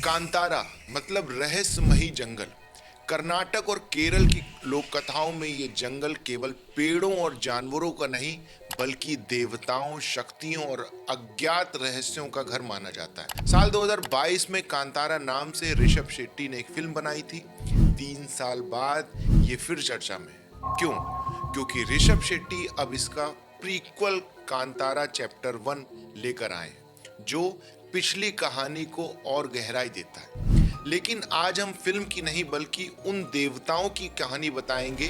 कांतारा मतलब रहस्यमयी जंगल। कर्नाटक और केरल की लोक कथाओं में ये जंगल केवल पेड़ों और जानवरों का नहीं बल्कि देवताओं, शक्तियों और अज्ञात रहस्यों का घर माना जाता है। साल 2022 में कांतारा नाम से ऋषभ शेट्टी ने एक फिल्म बनाई थी। 3 साल बाद ये फिर चर्चा में है। क्यों? क्योंकि ऋषभ शेट्टी अब इसका प्रीक्वल कांतारा चैप्टर 1 लेकर आए हैं, जो पिछली कहानी को और गहराई देता है। लेकिन आज हम फिल्म की नहीं बल्कि उन देवताओं की कहानी बताएंगे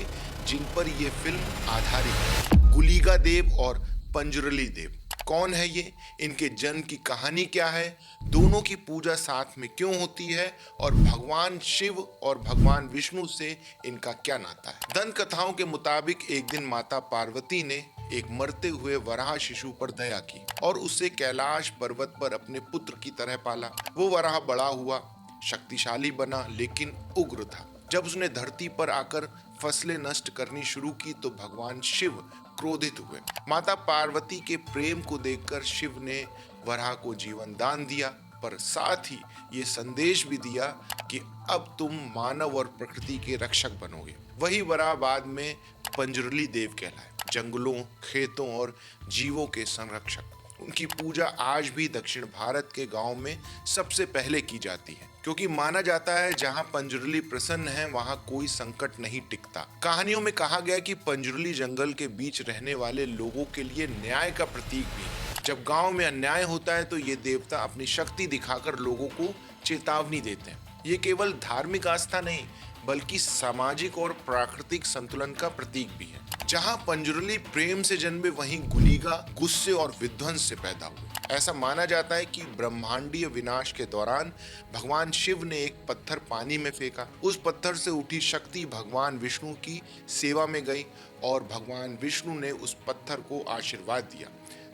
जिन पर यह फिल्म आधारित है। गुलिगा देव और पंजुरली देव कौन है ये, इनके जन्म की कहानी क्या है, दोनों की पूजा साथ में क्यों होती है और भगवान शिव और भगवान विष्णु से इनका क्या नाता है। दंत कथाओं के मुताबिक एक दिन माता पार्वती ने एक मरते हुए वराह शिशु पर दया की और उसे कैलाश पर्वत पर अपने पुत्र की तरह पाला। वो वराह बड़ा हुआ, शक्तिशाली बना, लेकिन उग्र था। जब उसने धरती पर आकर फसलें नष्ट करनी शुरू की तो भगवान शिव क्रोधित हुए। माता पार्वती के प्रेम को देखकर शिव ने वराह को जीवन दान दिया, पर साथ ही ये संदेश भी दिया कि अब तुम मानव और प्रकृति के रक्षक बनोगे। वही वराह बाद में पंजुरली देव कहलाए, जंगलों, खेतों और जीवों के संरक्षक। उनकी पूजा आज भी दक्षिण भारत के गांव में सबसे पहले की जाती है, क्योंकि माना जाता है जहां पंजुरली प्रसन्न है वहां कोई संकट नहीं टिकता। कहानियों में कहा गया कि पंजुरली जंगल के बीच रहने वाले लोगों के लिए न्याय का प्रतीक भी है। जब गांव में अन्याय होता है तो ये देवता अपनी शक्ति दिखाकर लोगों को चेतावनी देते हैं। ये केवल धार्मिक आस्था नहीं बल्कि सामाजिक और प्राकृतिक संतुलन का प्रतीक भी है। जहां पंजुरली प्रेम से जन्मे वहीं गुलिगा गुस्से और विध्वंस से पैदा हुए। ऐसा माना जाता है कि ब्रह्मांडीय विनाश के दौरान भगवान शिव ने एक पत्थर पानी में फेंका। उस पत्थर से उठी शक्ति भगवान विष्णु की सेवा में गई और भगवान विष्णु ने उस पत्थर को आशीर्वाद दिया,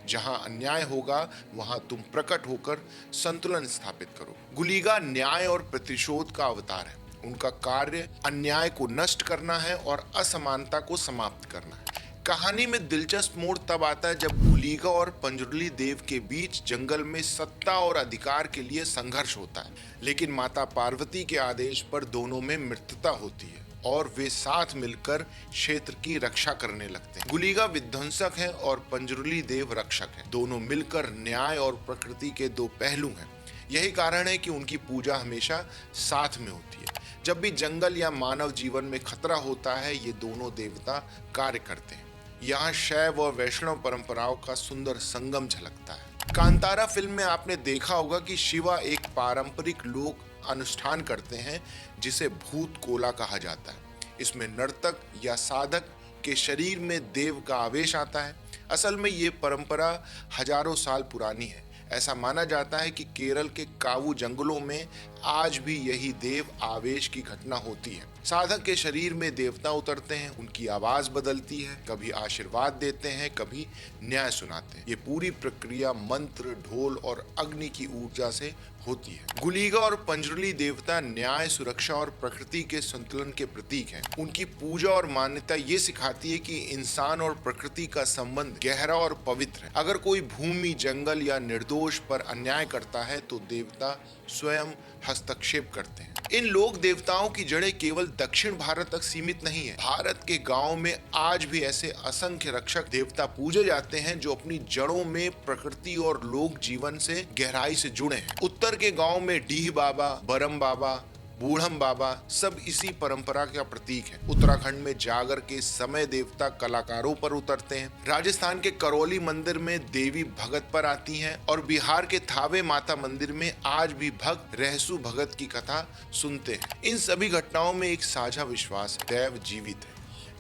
जहां अन्याय होगा वहां तुम प्रकट होकर संतुलन स्थापित करो। गुलिगा न्याय और प्रतिशोध का अवतार है। उनका कार्य अन्याय को नष्ट करना है और असमानता को समाप्त करना है। कहानी में दिलचस्प मोड़ तब आता है जब गुलिगा और पंजुरली देव के बीच जंगल में सत्ता और अधिकार के लिए संघर्ष होता है, लेकिन माता पार्वती के आदेश पर दोनों में मित्रता होती है और वे साथ मिलकर क्षेत्र की रक्षा करने लगते हैं। गुलिगा विध्वंसक है और पंजुरली देव रक्षक है। दोनों मिलकर न्याय और प्रकृति के दो पहलू हैं। यही कारण है कि उनकी पूजा हमेशा साथ में होती है। जब भी जंगल या मानव जीवन में खतरा होता है ये दोनों देवता कार्य करते हैं। यहाँ शैव और वैष्णव परंपराओं का सुंदर संगम झलकता है। कांतारा फिल्म में आपने देखा होगा कि शिवा एक पारंपरिक लोक अनुष्ठान करते हैं जिसे भूत कोला कहा जाता है। इसमें नर्तक या साधक के शरीर में देव का आवेश आता है। असल में ये परंपरा हजारों साल पुरानी है। ऐसा माना जाता है कि केरल के कावू जंगलों में आज भी यही देव आवेश की घटना होती है। साधक के शरीर में देवता उतरते हैं, उनकी आवाज बदलती है, कभी आशीर्वाद देते हैं, कभी न्याय सुनाते हैं। ये पूरी प्रक्रिया मंत्र, ढोल और अग्नि की ऊर्जा से होती है। गुलिगा और पंजुरली देवता न्याय, सुरक्षा और प्रकृति के संतुलन के प्रतीक हैं। उनकी पूजा और मान्यता ये सिखाती है कि इंसान और प्रकृति का संबंध गहरा और पवित्र है। अगर कोई भूमि, जंगल या निर्दोष पर अन्याय करता है तो देवता स्वयं हस्तक्षेप करते हैं। इन लोक देवताओं की जड़ें केवल दक्षिण भारत तक सीमित नहीं है। भारत के गांव में आज भी ऐसे असंख्य रक्षक देवता पूजे जाते हैं जो अपनी जड़ों में प्रकृति और लोक जीवन से गहराई से जुड़े हैं। उत्तर के गांव में डीह बाबा, बरम बाबा, बूढ़म बाबा सब इसी परंपरा का प्रतीक है। उत्तराखंड में जागर के समय देवता कलाकारों पर उतरते हैं। राजस्थान के करौली मंदिर में देवी भगत पर आती हैं और बिहार के थावे माता मंदिर में आज भी भक्त रहसु भगत की कथा सुनते हैं। इन सभी घटनाओं में एक साझा विश्वास, दैव जीवित है।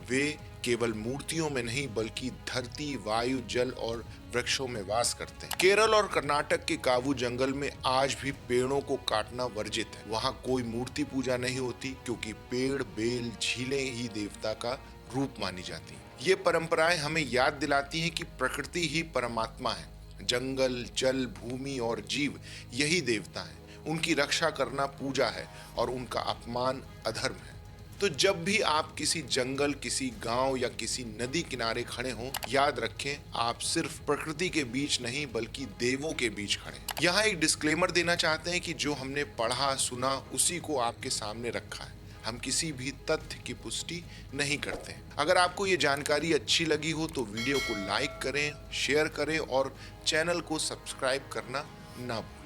वे केवल मूर्तियों में नहीं बल्कि धरती, वायु, जल और वृक्षों में वास करते हैं। केरल और कर्नाटक के कावू जंगल में आज भी पेड़ों को काटना वर्जित है। वहाँ कोई मूर्ति पूजा नहीं होती क्योंकि पेड़, बेल, झीलें ही देवता का रूप मानी जाती हैं। ये परंपराएं हमें याद दिलाती हैं कि प्रकृति ही परमात्मा है। जंगल, जल, भूमि और जीव यही देवता हैं। उनकी रक्षा करना पूजा है और उनका अपमान अधर्म है। तो जब भी आप किसी जंगल, किसी गांव या किसी नदी किनारे खड़े हों, याद रखें आप सिर्फ प्रकृति के बीच नहीं बल्कि देवों के बीच खड़े हैं। यहाँ एक डिस्क्लेमर देना चाहते हैं कि जो हमने पढ़ा सुना उसी को आपके सामने रखा है, हम किसी भी तथ्य की पुष्टि नहीं करते हैं। अगर आपको ये जानकारी अच्छी लगी हो तो वीडियो को लाइक करें, शेयर करें और चैनल को सब्सक्राइब करना ना भूलें।